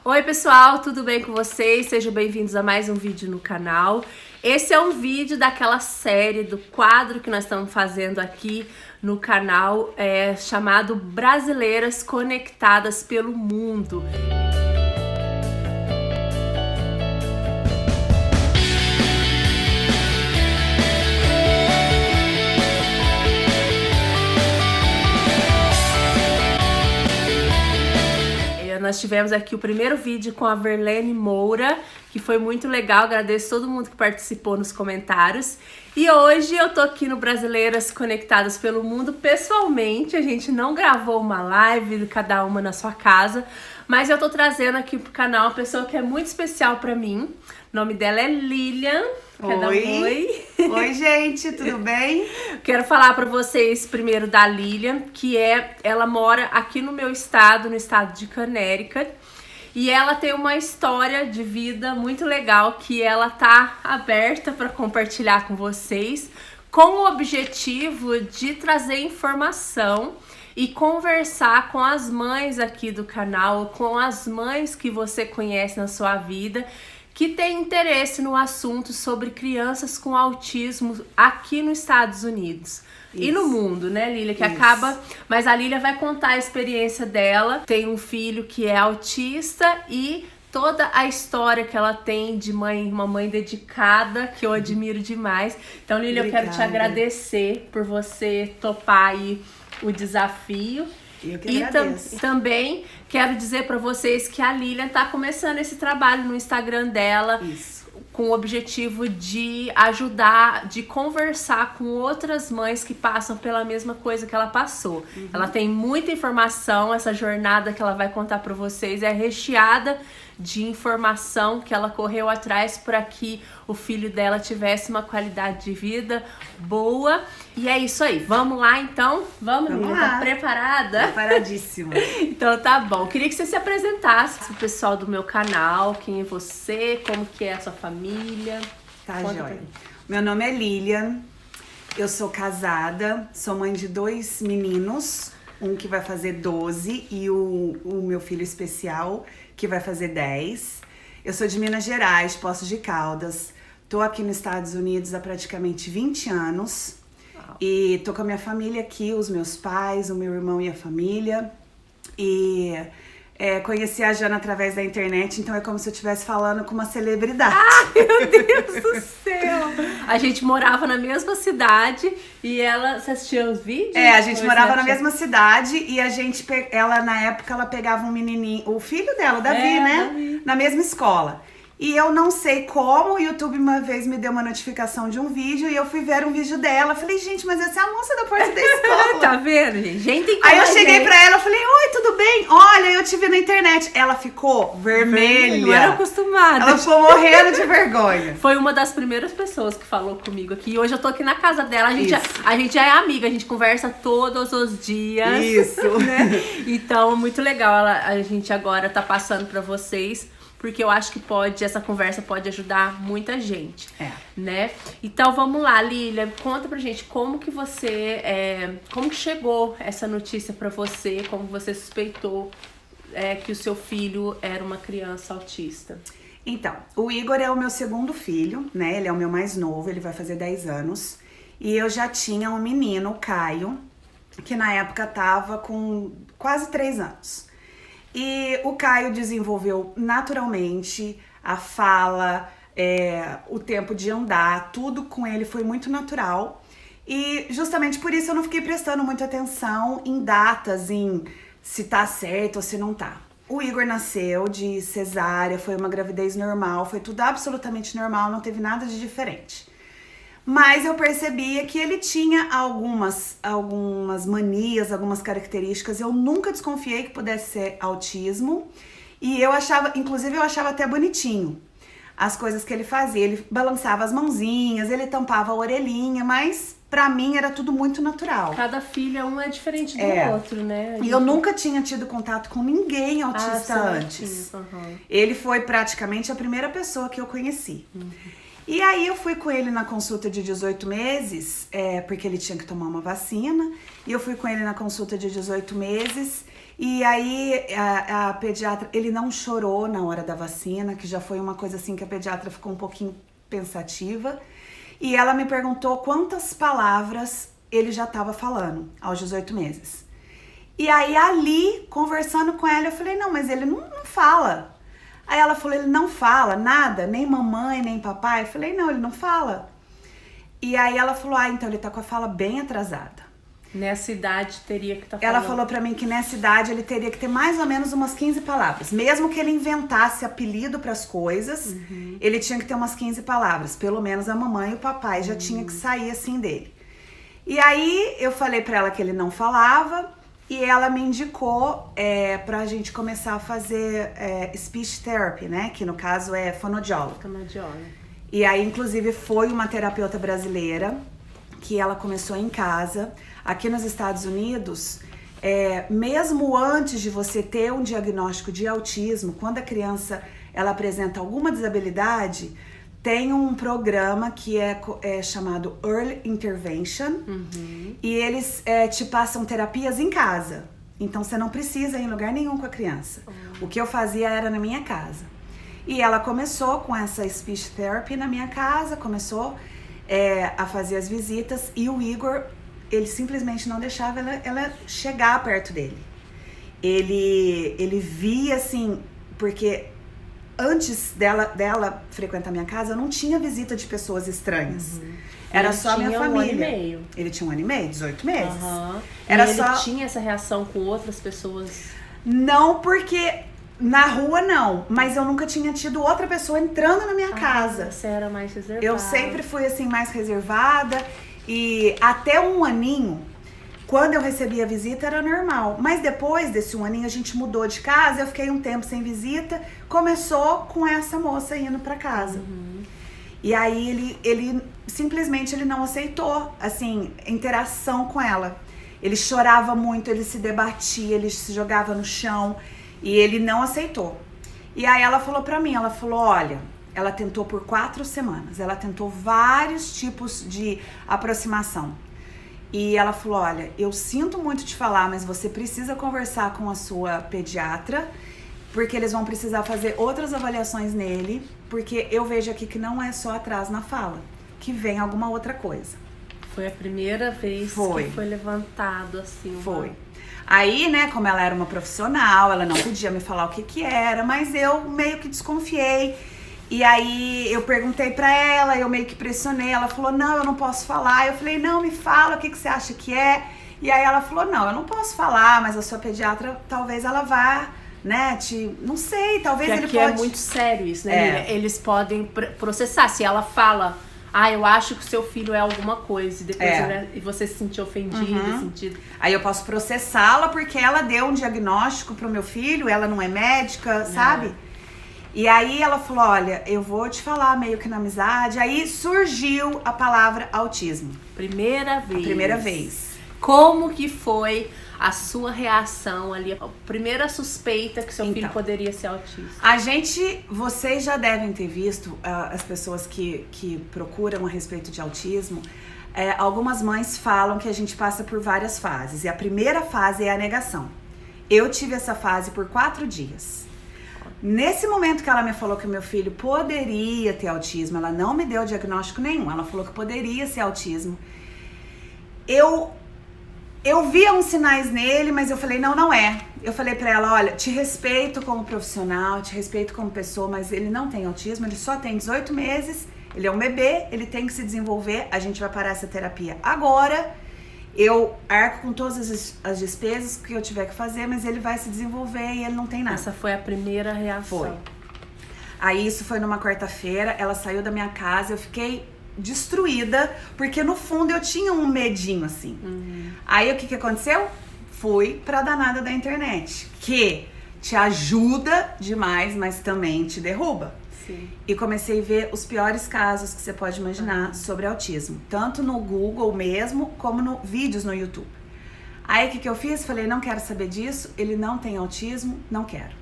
Oi pessoal, tudo bem com vocês? Sejam bem-vindos a mais um vídeo no canal. Esse é um vídeo daquela série, do quadro que nós estamos fazendo aqui no canal, chamado Brasileiras Conectadas pelo Mundo. Nós tivemos aqui o primeiro vídeo com a Verlene Moura, que foi muito legal, agradeço todo mundo que participou nos comentários. E hoje eu tô aqui no Brasileiras Conectadas pelo Mundo pessoalmente, a gente não gravou uma live, cada uma na sua casa, mas eu tô trazendo aqui pro canal uma pessoa que é muito especial pra mim. O nome dela é Lilian. Oi! Oi, gente, tudo bem? Quero falar pra vocês primeiro da Lilian, que ela mora aqui no meu estado, no estado de Connecticut, e ela tem uma história de vida muito legal que ela tá aberta para compartilhar com vocês, com o objetivo de trazer informação e conversar com as mães aqui do canal, com as mães que você conhece na sua vida, que tem interesse no assunto sobre crianças com autismo aqui nos Estados Unidos. Isso. E no mundo, né, Lília? Que acaba... Mas a Lília vai contar a experiência dela. Tem um filho que é autista e toda a história que ela tem de mãe, uma mãe dedicada, que eu admiro demais. Então, Lília, eu quero te agradecer por você topar aí o desafio. Eu que agradeço. E também quero dizer para vocês que a Lilian tá começando esse trabalho no Instagram dela. Isso. Com o objetivo de ajudar, de conversar com outras mães que passam pela mesma coisa que ela passou. Uhum. Ela tem muita informação, essa jornada que ela vai contar para vocês é recheada de informação que ela correu atrás para que o filho dela tivesse uma qualidade de vida boa. E é isso aí. Vamos lá, então? Vamos Lilian? Tá preparada? Preparadíssima. Então tá bom. Queria que você se apresentasse pro pessoal do meu canal. Quem é você? Como que é a sua família? Tá, joia. Meu nome é Lilian. Eu sou casada. Sou mãe de 2 meninos. Um que vai fazer 12 e o meu filho especial, que vai fazer 10. Eu sou de Minas Gerais, Poços de Caldas. Tô aqui nos Estados Unidos há praticamente 20 anos. Uau. E tô com a minha família aqui, os meus pais, o meu irmão e a família. E conheci a Jana através da internet, então é como se eu estivesse falando com uma celebridade. Ah, meu Deus do céu! A gente morava na mesma cidade e você assistia os vídeos? A gente morava na mesma cidade e ela na época ela pegava um menininho, o filho dela, o Davi, né? Davi. Na mesma escola. E eu não sei como, o YouTube uma vez me deu uma notificação de um vídeo e eu fui ver um vídeo dela. Falei, gente, mas essa é a moça da porta da escola. Tá vendo, gente? Aí eu cheguei pra ela, eu falei, oi, tudo bem? Olha, eu te vi na internet. Ela ficou vermelha. Não era acostumada. Ela ficou morrendo de vergonha. Foi uma das primeiras pessoas que falou comigo aqui. E hoje eu tô aqui na casa dela. A gente já é amiga, a gente conversa todos os dias. Isso. Né? Então, muito legal. A gente agora tá passando pra vocês, porque eu acho que essa conversa pode ajudar muita gente, né? Então vamos lá, Lilian, conta pra gente como que como que chegou essa notícia pra você, como você suspeitou que o seu filho era uma criança autista. Então, o Igor é o meu segundo filho, né? Ele é o meu mais novo, ele vai fazer 10 anos. E eu já tinha um menino, o Caio, que na época tava com quase 3 anos. E o Caio desenvolveu naturalmente a fala, o tempo de andar, tudo com ele foi muito natural. E justamente por isso eu não fiquei prestando muita atenção em datas, em se tá certo ou se não tá. O Igor nasceu de cesárea, foi uma gravidez normal, foi tudo absolutamente normal, não teve nada de diferente. Mas eu percebia que ele tinha algumas manias, algumas características. Eu nunca desconfiei que pudesse ser autismo. E eu achava até bonitinho as coisas que ele fazia. Ele balançava as mãozinhas, ele tampava a orelhinha, mas pra mim era tudo muito natural. Cada filho um é diferente do outro, né? E eu nunca tinha tido contato com ninguém autista antes. Uhum. Ele foi praticamente a primeira pessoa que eu conheci. Uhum. E aí eu fui com ele na consulta de 18 meses, porque ele tinha que tomar uma vacina. E eu fui com ele na consulta de 18 meses E aí a pediatra, ele não chorou na hora da vacina, que já foi uma coisa assim que a pediatra ficou um pouquinho pensativa. E ela me perguntou quantas palavras ele já estava falando aos 18 meses. E aí ali, conversando com ela, eu falei, não, mas ele não fala. Aí ela falou, ele não fala nada, nem mamãe, nem papai. Eu falei, não, ele não fala. E aí ela falou, então ele tá com a fala bem atrasada. Nessa idade teria que estar falando. Ela falou pra mim que nessa idade ele teria que ter mais ou menos umas 15 palavras. Mesmo que ele inventasse apelido pras coisas, ele tinha que ter umas 15 palavras. Pelo menos a mamãe e o papai já tinha que sair assim dele. E aí eu falei pra ela que ele não falava e ela me indicou pra gente começar a fazer speech therapy, né? Que no caso é fonoaudióloga. E aí, inclusive, foi uma terapeuta brasileira que ela começou em casa. Aqui nos Estados Unidos, mesmo antes de você ter um diagnóstico de autismo, quando a criança ela apresenta alguma desabilidade, tem um programa que é chamado Early Intervention, e eles te passam terapias em casa. Então você não precisa ir em lugar nenhum com a criança. O que eu fazia era na minha casa. E ela começou com essa speech therapy na minha casa, começou a fazer as visitas, e o Igor, ele simplesmente não deixava ela chegar perto dele. Ele via assim, porque antes dela frequentar minha casa, eu não tinha visita de pessoas estranhas. Era só a minha família. Ele tinha 1 ano e meio. Ele tinha 1 ano e meio, 18 meses. Era e ele tinha essa reação com outras pessoas? Não, porque na rua não, mas eu nunca tinha tido outra pessoa entrando na minha casa. Você era mais reservada. Eu sempre fui assim mais reservada, e até 1 aninho, quando eu recebia visita era normal. Mas depois desse 1 aninho a gente mudou de casa, eu fiquei um tempo sem visita, começou com essa moça indo pra casa. E aí ele simplesmente ele não aceitou, assim, interação com ela. Ele chorava muito, ele se debatia, ele se jogava no chão. E ele não aceitou. E aí ela falou pra mim, ela falou, olha, ela tentou por 4 semanas, ela tentou vários tipos de aproximação. E ela falou, olha, eu sinto muito te falar, mas você precisa conversar com a sua pediatra, porque eles vão precisar fazer outras avaliações nele, porque eu vejo aqui que não é só atraso na fala, que vem alguma outra coisa. Foi a primeira vez que foi levantado assim. Foi. Aí, né, como ela era uma profissional, ela não podia me falar o que era, mas eu meio que desconfiei. E aí eu perguntei pra ela, eu meio que pressionei, ela falou, não, eu não posso falar. Eu falei, não, me fala, o que você acha que é? E aí ela falou, não, eu não posso falar, mas a sua pediatra, talvez ela vá, né, não sei, talvez ele pode... é muito sério isso, né? Eles podem processar, se ela fala... eu acho que o seu filho é alguma coisa. E depois e você se sentir ofendida, Aí eu posso processá-la porque ela deu um diagnóstico pro meu filho, ela não é médica, sabe? E aí ela falou, olha, eu vou te falar meio que na amizade. Aí surgiu a palavra autismo. Primeira vez. A primeira vez. Como que foi a sua reação ali? A primeira suspeita que seu filho poderia ser autista? Vocês já devem ter visto, as pessoas que procuram a respeito de autismo, algumas mães falam que a gente passa por várias fases. E a primeira fase é a negação. Eu tive essa fase por 4 dias. Nesse momento que ela me falou que o meu filho poderia ter autismo, ela não me deu diagnóstico nenhum. Ela falou que poderia ser autismo. Eu via uns sinais nele, mas eu falei, não é. Eu falei pra ela, olha, te respeito como profissional, te respeito como pessoa, mas ele não tem autismo, ele só tem 18 meses, ele é um bebê, ele tem que se desenvolver, a gente vai parar essa terapia agora, eu arco com todas as despesas que eu tiver que fazer, mas ele vai se desenvolver e ele não tem nada. Essa foi a primeira reação. Foi. Aí isso foi numa quarta-feira, ela saiu da minha casa, eu fiquei destruída, porque no fundo eu tinha um medinho assim. Aí o que aconteceu? Fui pra danada da internet, que te ajuda demais, mas também te derruba. Sim. E comecei a ver os piores casos que você pode imaginar sobre autismo, tanto no Google mesmo, como no vídeos no YouTube. Aí o que eu fiz? Falei, não quero saber disso, ele não tem autismo, não quero.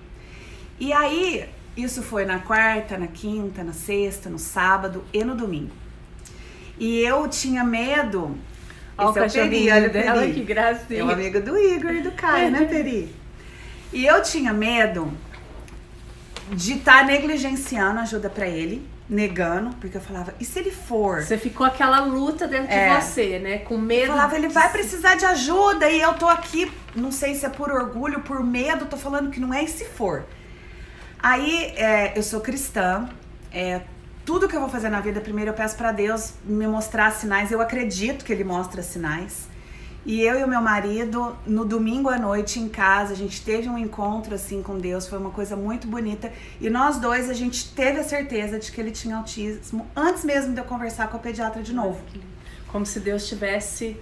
E aí, isso foi na quarta, na quinta, na sexta, no sábado e no domingo. E eu tinha medo. Olha o cachorrinho dela, que gracinha. É o amigo do Igor e do Caio, né, Peri? E eu tinha medo de estar negligenciando ajuda pra ele, negando, porque eu falava, e se ele for? Você ficou aquela luta dentro de você, né? Com medo. Eu falava, ele vai precisar de ajuda e eu tô aqui, não sei se é por orgulho, por medo, tô falando que não é, e se for? Aí, eu sou cristã, tudo que eu vou fazer na vida, primeiro eu peço pra Deus me mostrar sinais, eu acredito que ele mostra sinais. E eu e o meu marido, no domingo à noite em casa, a gente teve um encontro assim com Deus, foi uma coisa muito bonita. E nós dois, a gente teve a certeza de que ele tinha autismo, antes mesmo de eu conversar com a pediatra de novo. Como se Deus tivesse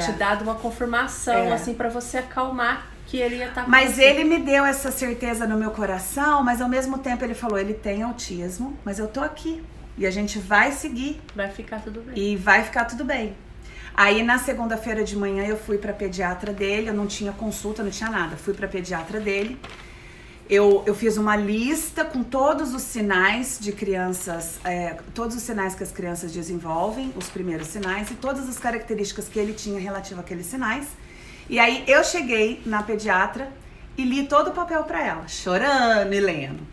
te dado uma confirmação, assim, pra você acalmar que ele ia estar com Mas você. ele me deu essa certeza no meu coração, mas ao mesmo tempo ele falou, ele tem autismo, mas eu tô aqui. E a gente vai seguir. Vai ficar tudo bem. E vai ficar tudo bem. Aí na segunda-feira de manhã eu fui pra pediatra dele, eu não tinha consulta, não tinha nada. Fui pra pediatra dele. Eu fiz uma lista com todos os sinais de crianças, todos os sinais que as crianças desenvolvem, os primeiros sinais e todas as características que ele tinha relativo àqueles sinais. E aí eu cheguei na pediatra e li todo o papel pra ela, chorando e lendo.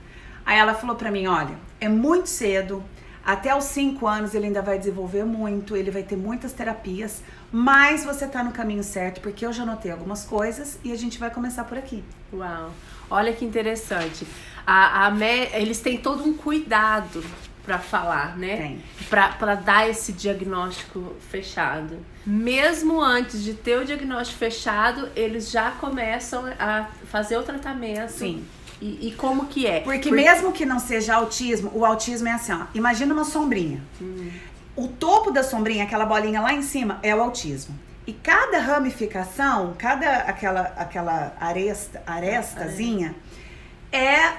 Aí ela falou pra mim, olha, é muito cedo, até os 5 anos ele ainda vai desenvolver muito, ele vai ter muitas terapias, mas você tá no caminho certo, porque eu já notei algumas coisas e a gente vai começar por aqui. Uau, olha que interessante. Eles têm todo um cuidado pra falar, né? Tem. Pra dar esse diagnóstico fechado. Mesmo antes de ter o diagnóstico fechado, eles já começam a fazer o tratamento. Sim. E como que é? Porque mesmo que não seja autismo, o autismo é assim, ó, imagina uma sombrinha. O topo da sombrinha, aquela bolinha lá em cima, é o autismo. E cada ramificação, aquela arestazinha, é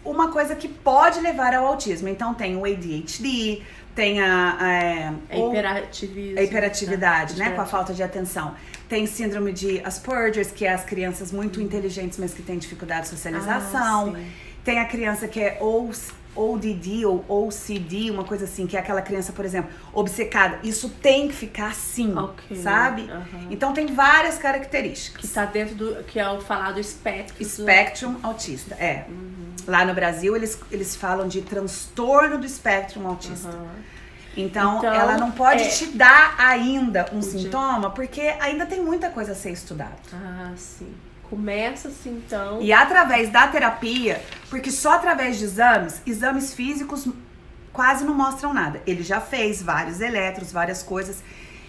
uma coisa que pode levar ao autismo. Então tem o ADHD, tem a hiperatividade, né, com a falta de atenção. Tem síndrome de Asperger, que é as crianças muito inteligentes, mas que têm dificuldade de socialização. Tem a criança que é ODD ou OCD, uma coisa assim, que é aquela criança, por exemplo, obcecada. Isso tem que ficar assim, sabe? Então tem várias características. Que tá dentro do, que é o falado espectro. Spectrum autista, Lá no Brasil, eles falam de transtorno do espectro autista. Então, ela não pode te dar ainda um sintoma, porque ainda tem muita coisa a ser estudada. Ah, sim. Começa assim, então. E através da terapia, porque só através de exames físicos quase não mostram nada. Ele já fez vários eletros, várias coisas,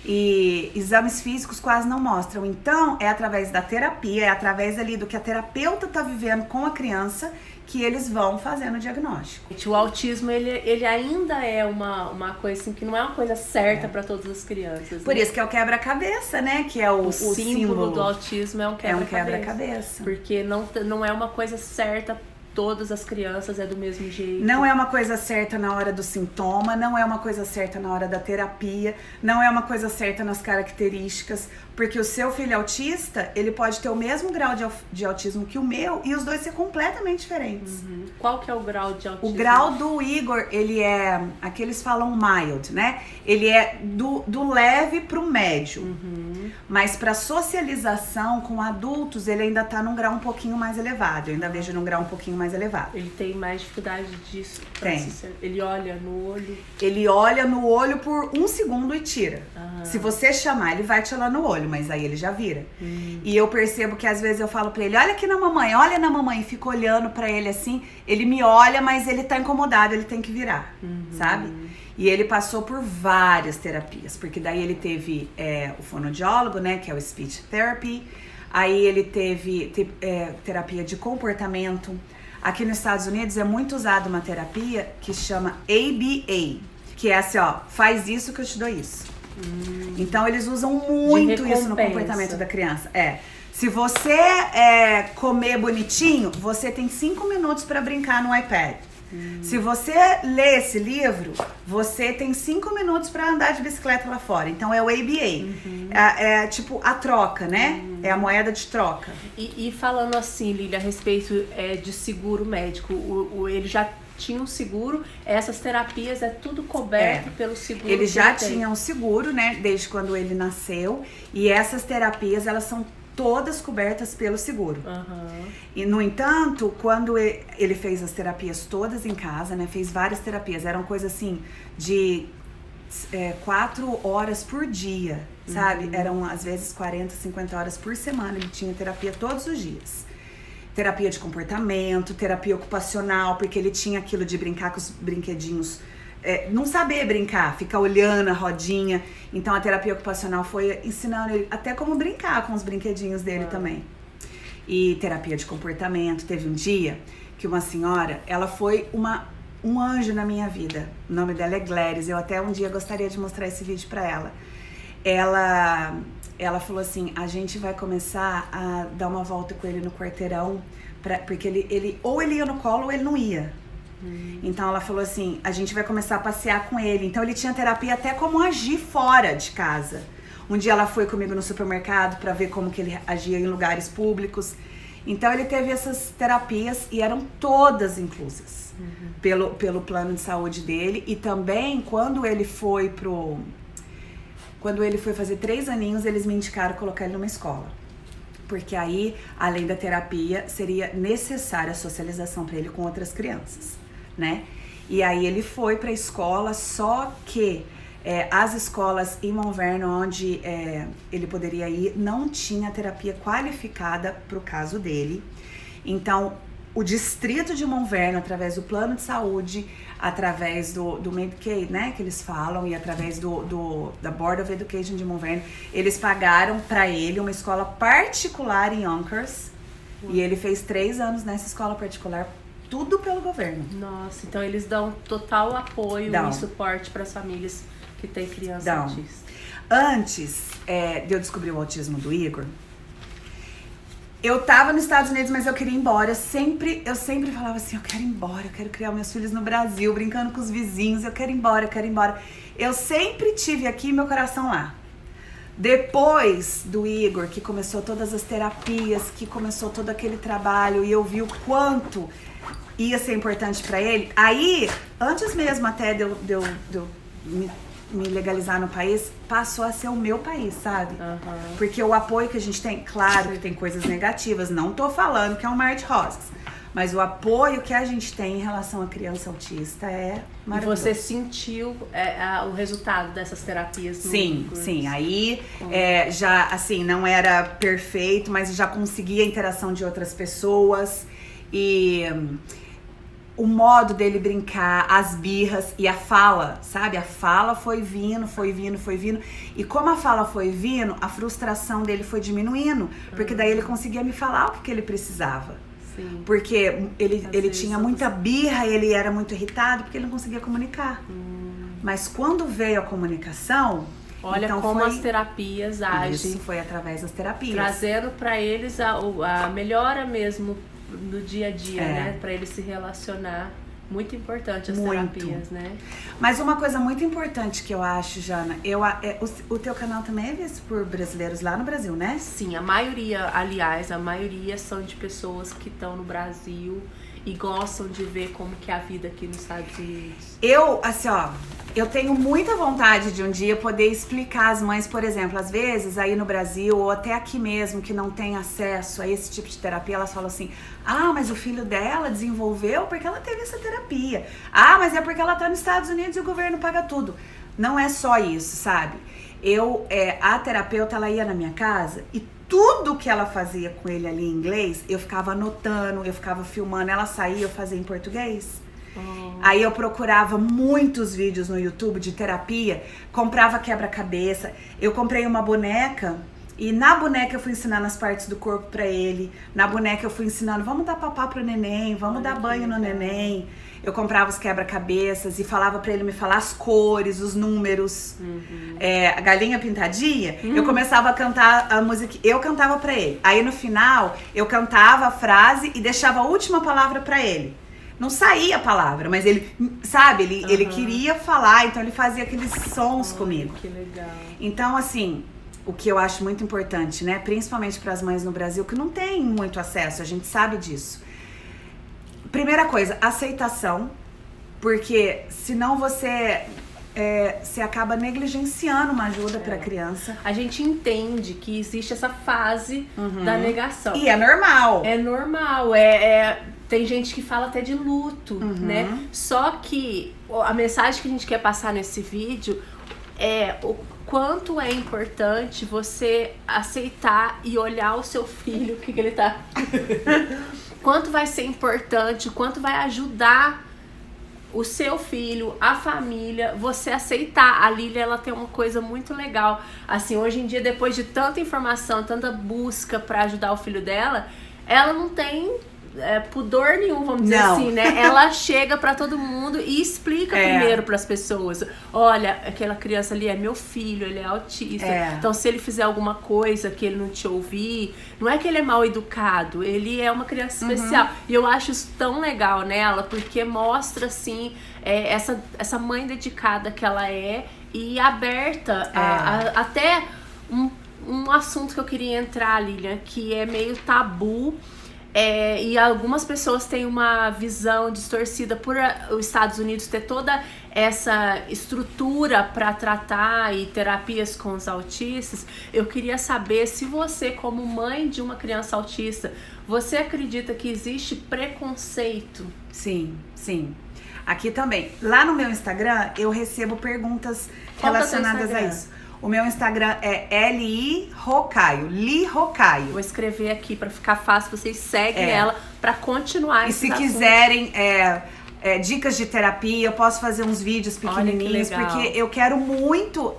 e exames físicos quase não mostram. Então, é através da terapia, é através ali do que a terapeuta tá vivendo com a criança, que eles vão fazendo o diagnóstico. O autismo, ele ainda é uma coisa assim, que não é uma coisa certa para todas as crianças. Por isso que é o quebra-cabeça, né? Que é o símbolo do autismo é um quebra-cabeça. É um quebra-cabeça. Porque não é uma coisa certa, todas as crianças é do mesmo jeito. Não é uma coisa certa na hora do sintoma, não é uma coisa certa na hora da terapia, não é uma coisa certa nas características, porque o seu filho autista, ele pode ter o mesmo grau de autismo que o meu e os dois ser completamente diferentes. Qual que é o grau de autismo? O grau do Igor, ele é, aqui eles falam mild, né? Ele é do leve pro médio. Mas para socialização com adultos, ele ainda tá num grau um pouquinho mais elevado. Eu ainda vejo num grau um pouquinho mais elevado. Ele tem mais dificuldade disso? Tem. Ele olha no olho? Ele olha no olho por 1 segundo e tira. Se você chamar, ele vai te olhar no olho, mas aí ele já vira. E eu percebo que às vezes eu falo pra ele, olha aqui na mamãe, olha na mamãe, e fico olhando pra ele assim, ele me olha, mas ele tá incomodado, ele tem que virar, sabe? E ele passou por várias terapias, porque daí ele teve o fonoaudiólogo, né, que é o speech therapy, aí ele teve terapia de comportamento. Aqui nos Estados Unidos é muito usada uma terapia que chama ABA, que é assim, ó, faz isso que eu te dou isso. Então eles usam muito isso no comportamento da criança. Se você comer bonitinho, você tem 5 minutos para brincar no iPad. Se você lê esse livro, você tem 5 minutos para andar de bicicleta lá fora. Então é o ABA. É tipo a troca, né? É a moeda de troca. E falando assim, Lília, a respeito de seguro médico, ele já tinha um seguro, essas terapias é tudo coberto pelo seguro. Ele já tinha um seguro, né, desde quando ele nasceu, e essas terapias, elas são todas cobertas pelo seguro. Uhum. E, no entanto, quando ele fez as terapias todas em casa, né? Fez várias terapias. Eram coisas assim de 4 horas por dia, sabe? Eram, às vezes, 40, 50 horas por semana. Ele tinha terapia todos os dias. Terapia de comportamento, terapia ocupacional, porque ele tinha aquilo de brincar com os brinquedinhos, não saber brincar, ficar olhando a rodinha. Então a terapia ocupacional foi ensinando ele até como brincar com os brinquedinhos dele também. E terapia de comportamento. Teve um dia que uma senhora, ela foi um anjo na minha vida. O nome dela é Gladys. Eu até um dia gostaria de mostrar esse vídeo pra ela. Ela falou assim, a gente vai começar a dar uma volta com ele no quarteirão, porque ele ou ele ia no colo ou ele não ia. Então ela falou assim, a gente vai começar a passear com ele. Então ele tinha terapia até como agir fora de casa. Um dia ela foi comigo no supermercado pra ver como que ele agia em lugares públicos. Então ele teve essas terapias e eram todas inclusas pelo plano de saúde dele. E também quando ele foi fazer 3 aninhos, eles me indicaram colocar ele numa escola. Porque aí, além da terapia, seria necessária a socialização para ele com outras crianças, né? E aí ele foi para a escola, só que as escolas em Mount Vernon, onde ele poderia ir, não tinha terapia qualificada para o caso dele. Então, o distrito de Mount Vernon, através do plano de saúde, através do Medicaid, né, que eles falam, e através da Board of Education de Mount Vernon, eles pagaram para ele uma escola particular em Yonkers, e ele fez 3 anos nessa escola particular, tudo pelo governo. Nossa, então eles dão total apoio e suporte para as famílias que têm criança autista. Antes de eu descobrir o autismo do Igor, eu tava nos Estados Unidos, mas eu queria ir embora. Eu sempre falava assim, eu quero ir embora, eu quero criar meus filhos no Brasil, brincando com os vizinhos, eu quero ir embora, eu quero ir embora. Eu sempre tive aqui meu coração lá. Depois do Igor, que começou todas as terapias, que começou todo aquele trabalho, e eu vi o quanto ia ser importante pra ele, aí, antes mesmo até de eu me legalizar no país, passou a ser o meu país, sabe? Porque o apoio que a gente tem, claro que tem coisas negativas, não tô falando que é um mar de rosas, mas o apoio que a gente tem em relação à criança autista é maravilhoso. E você sentiu o resultado dessas terapias? Sim. Aí já, assim, não era perfeito, mas já conseguia a interação de outras pessoas e o modo dele brincar, as birras e a fala, sabe? A fala foi vindo. E como a fala foi vindo, a frustração dele foi diminuindo. Porque daí ele conseguia me falar o que ele precisava. Sim. Porque ele tinha muita birra, ele era muito irritado, porque ele não conseguia comunicar. Mas quando veio a comunicação... Olha então como as terapias agem. Isso foi através das terapias. Trazendo para eles a melhora mesmo no dia a dia, né? Pra ele se relacionar. Muito importante as terapias, né? Mas uma coisa muito importante que eu acho, Jana, o teu canal também é visto por brasileiros lá no Brasil, né? Sim, a maioria são de pessoas que estão no Brasil e gostam de ver como que é a vida aqui nos Estados Unidos. Eu tenho muita vontade de um dia poder explicar às mães, por exemplo, às vezes aí no Brasil ou até aqui mesmo que não tem acesso a esse tipo de terapia, elas falam assim, mas o filho dela desenvolveu porque ela teve essa terapia. Mas é porque ela tá nos Estados Unidos e o governo paga tudo. Não é só isso, sabe? A terapeuta, ela ia na minha casa e tudo que ela fazia com ele ali em inglês, eu ficava anotando, eu ficava filmando, ela saía, eu fazia em português. Aí eu procurava muitos vídeos no YouTube de terapia, comprava quebra-cabeça, eu comprei uma boneca e na boneca eu fui ensinando as partes do corpo pra ele, na boneca eu fui ensinando, vamos dar papá pro neném, vamos dar banho no neném. Eu comprava os quebra-cabeças e falava pra ele me falar as cores, os números, a galinha pintadinha. Eu começava a cantar a música, eu cantava pra ele. Aí no final eu cantava a frase e deixava a última palavra pra ele. Não saía a palavra, mas ele, sabe, ele queria falar, então ele fazia aqueles sons comigo. Que legal. Então, assim, o que eu acho muito importante, né, principalmente para as mães no Brasil, que não tem muito acesso, a gente sabe disso. Primeira coisa, aceitação, porque senão você você acaba negligenciando uma ajuda pra criança. A gente entende que existe essa fase da negação. E é normal. É normal, tem gente que fala até de luto, né? Só que a mensagem que a gente quer passar nesse vídeo é o quanto é importante você aceitar e olhar o seu filho, o que ele tá... Quanto vai ser importante, quanto vai ajudar o seu filho, a família, você aceitar. A Lília, ela tem uma coisa muito legal. Assim, hoje em dia, depois de tanta informação, tanta busca pra ajudar o filho dela, ela não tem pudor nenhum, vamos dizer assim, né? Ela chega pra todo mundo e explica primeiro pras pessoas. Olha, aquela criança ali é meu filho, ele é autista. Então, se ele fizer alguma coisa que ele não te ouvir, não é que ele é mal educado, ele é uma criança especial. E eu acho isso tão legal nela, porque mostra, assim, essa mãe dedicada que ela é e aberta até um assunto que eu queria entrar, Lilian, que é meio tabu. E algumas pessoas têm uma visão distorcida por os Estados Unidos ter toda essa estrutura para tratar e terapias com os autistas. Eu queria saber se você, como mãe de uma criança autista, você acredita que existe preconceito? Sim, sim. Aqui também. Lá no meu Instagram, eu recebo perguntas relacionadas a isso. O meu Instagram é Li Rocaio. Vou escrever aqui pra ficar fácil. Vocês seguem ela pra continuar esses assuntos. E se quiserem dicas de terapia, eu posso fazer uns vídeos pequenininhos. Porque eu quero muito...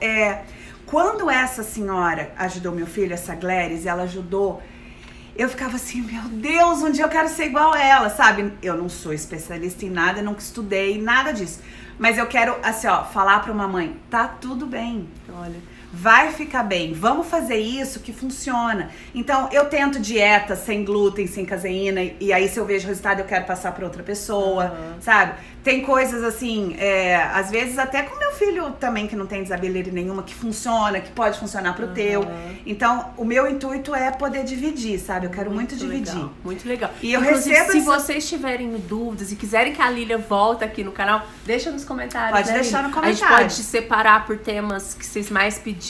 Quando essa senhora ajudou meu filho, essa Gladys, ela ajudou... Eu ficava assim, meu Deus, um dia eu quero ser igual a ela, sabe? Eu não sou especialista em nada, nunca estudei, nada disso. Mas eu quero, assim, falar pra uma mãe, tá tudo bem. Olha... Vai ficar bem, vamos fazer isso que funciona. Então, eu tento dieta sem glúten, sem caseína, e aí se eu vejo o resultado eu quero passar pra outra pessoa, sabe? Tem coisas assim, às vezes até com meu filho também, que não tem desabilidade nenhuma, que funciona, que pode funcionar pro teu. Então, o meu intuito é poder dividir, sabe? Eu quero muito dividir. Legal, muito legal. E eu recebo... Se vocês tiverem dúvidas e quiserem que a Lília volte aqui no canal, deixa nos comentários. Pode deixar no comentário. A gente pode separar por temas que vocês mais pediram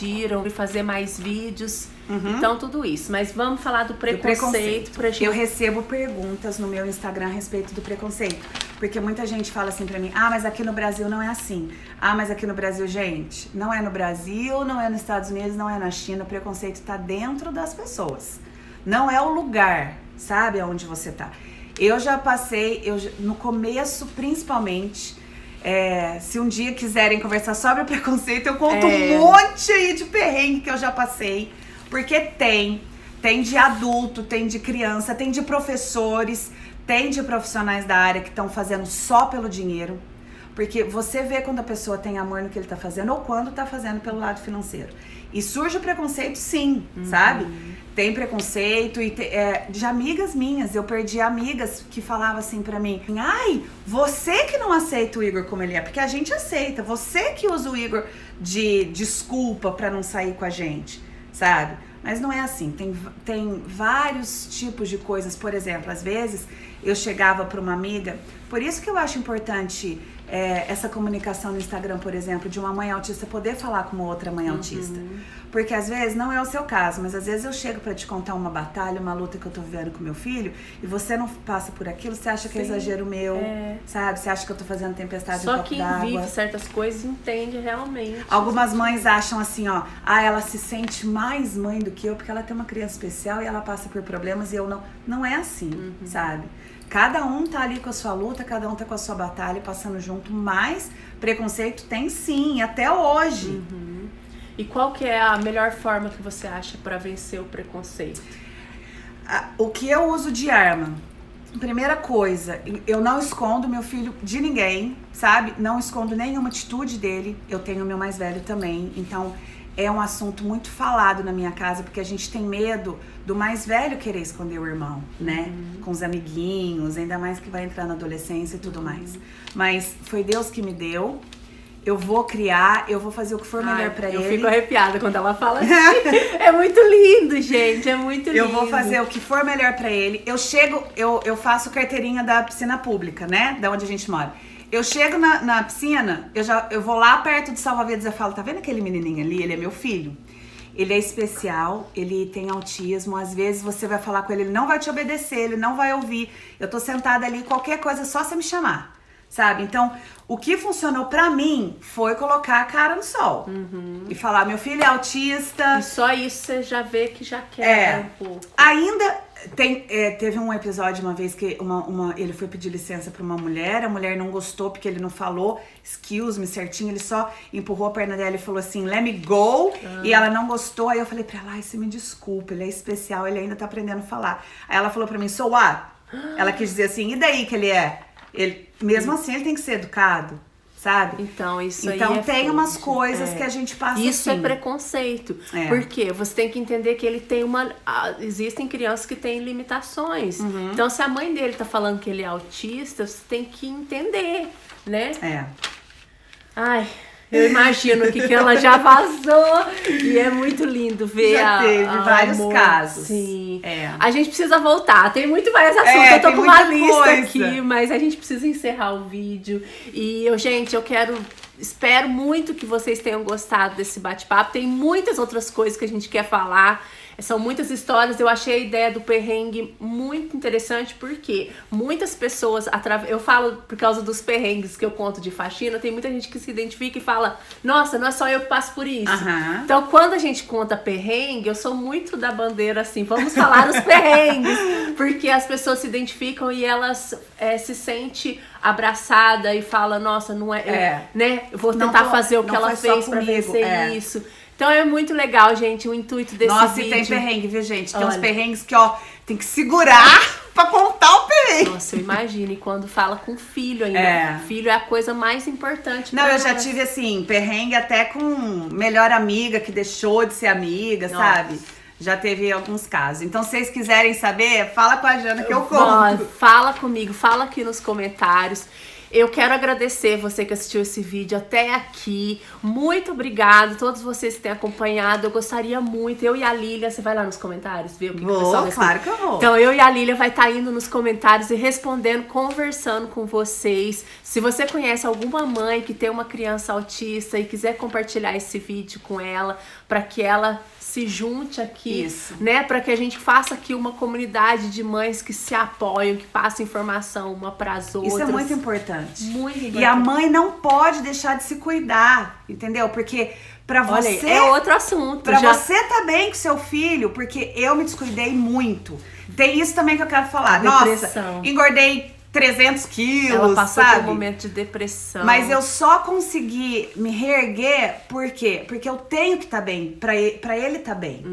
e fazer mais vídeos. Então, tudo isso. Mas vamos falar do preconceito. Pra gente... Eu recebo perguntas no meu Instagram a respeito do preconceito. Porque muita gente fala assim pra mim, mas aqui no Brasil não é assim. Mas aqui no Brasil, gente, não é no Brasil, não é nos Estados Unidos, não é na China. O preconceito tá dentro das pessoas. Não é o lugar, sabe, aonde você tá. Eu já passei, no começo, principalmente... se um dia quiserem conversar sobre o preconceito, eu conto um monte aí de perrengue que eu já passei. Porque tem de adulto, tem de criança, tem de professores, tem de profissionais da área que estão fazendo só pelo dinheiro. Porque você vê quando a pessoa tem amor no que ele tá fazendo ou quando tá fazendo pelo lado financeiro. E surge o preconceito, sim, sabe? Tem preconceito e de amigas minhas. Eu perdi amigas que falavam assim pra mim, você que não aceita o Igor como ele é, porque a gente aceita. Você que usa o Igor de desculpa pra não sair com a gente, sabe? Mas não é assim, tem vários tipos de coisas. Por exemplo, às vezes eu chegava pra uma amiga, por isso que eu acho importante essa comunicação no Instagram, por exemplo, de uma mãe autista poder falar com uma outra mãe autista. Porque às vezes, não é o seu caso, mas às vezes eu chego pra te contar uma batalha, uma luta que eu tô vivendo com meu filho, e você não passa por aquilo, você acha que é exagero meu, sabe? Você acha que eu tô fazendo tempestade no copo d'água. Só quem vive certas coisas entende realmente. Algumas mães acham assim, ela se sente mais mãe do que eu, porque ela tem uma criança especial e ela passa por problemas e eu não. Não é assim, sabe? Cada um tá ali com a sua luta, cada um tá com a sua batalha, passando junto, mas preconceito tem sim, até hoje. E qual que é a melhor forma que você acha para vencer o preconceito? O que eu uso de arma? Primeira coisa, eu não escondo meu filho de ninguém, sabe? Não escondo nenhuma atitude dele. Eu tenho o meu mais velho também, então é um assunto muito falado na minha casa, porque a gente tem medo do mais velho querer esconder o irmão, né? Com os amiguinhos, ainda mais que vai entrar na adolescência e tudo mais. Mas foi Deus que me deu. eu vou criar, eu vou fazer o que for melhor pra ele. Eu fico arrepiada quando ela fala assim. É muito lindo, gente, é muito lindo. Eu vou fazer o que for melhor pra ele. Eu chego, eu faço carteirinha da piscina pública, né? Da onde a gente mora. Eu chego na piscina, eu vou lá perto do salva-vidas e falo, tá vendo aquele menininho ali? Ele é meu filho. Ele é especial, ele tem autismo. Às vezes você vai falar com ele, ele não vai te obedecer, ele não vai ouvir. Eu tô sentada ali, qualquer coisa, é só você me chamar, sabe? Então, o que funcionou pra mim foi colocar a cara no sol. E falar, meu filho é autista. E só isso você já vê que já quebra um pouco. Ainda teve um episódio uma vez que ele foi pedir licença pra uma mulher, a mulher não gostou porque ele não falou excuse me certinho, ele só empurrou a perna dela e falou assim, let me go, e ela não gostou, aí eu falei pra ela, ai, você me desculpa, ele é especial, ele ainda tá aprendendo a falar. Aí ela falou pra mim, so what? Ela quis dizer assim, e daí que ele é? Mesmo assim, ele tem que ser educado, sabe? Então, isso aí Então, é tem umas forte. coisas que a gente passa Isso assim. é preconceito. É. Porque você tem que entender que ele tem existem crianças que têm limitações. Então, se a mãe dele tá falando que ele é autista, você tem que entender, né? Ai... Eu imagino que ela já vazou e é muito lindo ver já teve vários amor. casos. Sim. A gente precisa voltar. Tem muito mais assuntos. Eu tô com uma lista aqui, mas a gente precisa encerrar o vídeo. E gente, espero muito que vocês tenham gostado desse bate-papo. Tem muitas outras coisas que a gente quer falar. São muitas histórias. Eu achei a ideia do perrengue muito interessante porque muitas pessoas, eu falo por causa dos perrengues que eu conto de faxina, tem muita gente que se identifica e fala, nossa, não é só eu que passo por isso. Então, quando a gente conta perrengue, eu sou muito da bandeira assim, vamos falar os perrengues, porque as pessoas se identificam e elas se sentem abraçada e fala, nossa, não é, né? Eu vou tentar fazer o que ela fez pra vencer isso. Então é muito legal, gente, o intuito desse vídeo. Nossa, e tem perrengue, viu, gente? Tem uns perrengues que, tem que segurar pra contar o perrengue. Nossa, eu imagino. E quando fala com filho ainda. Filho é a coisa mais importante. Não, eu já tive, assim, perrengue até com melhor amiga que deixou de ser amiga, sabe? Já teve alguns casos. Então, se vocês quiserem saber, fala com a Jana que eu conto. Fala comigo, fala aqui nos comentários. Eu quero agradecer você que assistiu esse vídeo até aqui. Muito obrigada a todos vocês que têm acompanhado. Eu gostaria muito. Eu e a Lília, você vai lá nos comentários ver o que o pessoal claro que eu vou. Então, eu e a Lília vai estar indo nos comentários e respondendo, conversando com vocês. Se você conhece alguma mãe que tem uma criança autista e quiser compartilhar esse vídeo com ela, para que ela se junte aqui, né? Para que a gente faça aqui uma comunidade de mães que se apoiam, que passam informação uma para as outras. Isso é muito importante. Muito importante. E a mãe não pode deixar de se cuidar, entendeu? Porque pra você... Olha, é outro assunto. Pra você tá bem com seu filho, porque eu me descuidei muito. Tem isso também que eu quero falar. Depressão. Nossa, engordei 300 quilos, ela passou sabe? por um momento de depressão. Mas eu só consegui me reerguer, por quê? Porque eu tenho que estar bem, pra ele tá bem.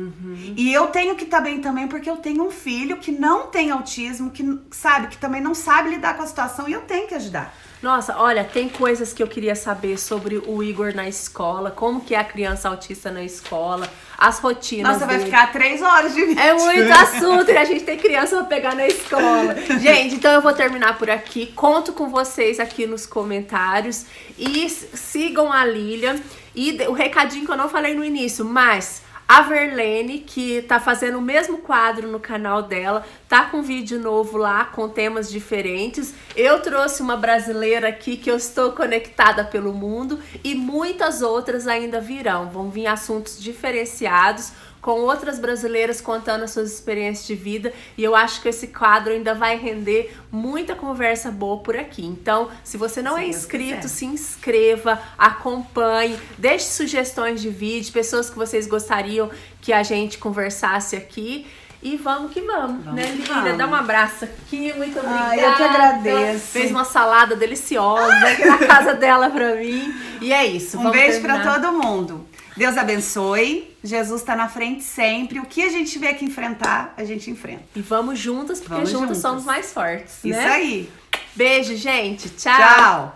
E eu tenho que estar bem também porque eu tenho um filho que não tem autismo, que sabe, que também não sabe lidar com a situação e eu tenho que ajudar. Nossa, olha, tem coisas que eu queria saber sobre o Igor na escola, como que é a criança autista na escola, as rotinas Nossa, dele. vai ficar 3 horas de vídeo. É muito assunto e a gente tem criança pra pegar na escola. Gente, então eu vou terminar por aqui. Conto com vocês aqui nos comentários e sigam a Lília. E o recadinho que eu não falei no início, mas... A Verlene, que tá fazendo o mesmo quadro no canal dela, tá com vídeo novo lá, com temas diferentes. Eu trouxe uma brasileira aqui que eu estou conectada pelo mundo e muitas outras ainda virão. Vão vir assuntos diferenciados, com outras brasileiras contando as suas experiências de vida, e eu acho que esse quadro ainda vai render muita conversa boa por aqui. Então, se você não é inscrito, se inscreva, acompanhe, deixe sugestões de vídeo, pessoas que vocês gostariam que a gente conversasse aqui. E vamos que vamos, né, Lília? Dá um abraço aqui, muito obrigada. Eu que agradeço. Fez uma salada deliciosa aqui na casa dela pra mim. E é isso. Um beijo pra todo mundo. Deus abençoe. Jesus tá na frente sempre. O que a gente tiver que enfrentar, a gente enfrenta. E vamos juntas, porque juntas somos mais fortes, né? Isso aí. Beijo, gente. Tchau. Tchau.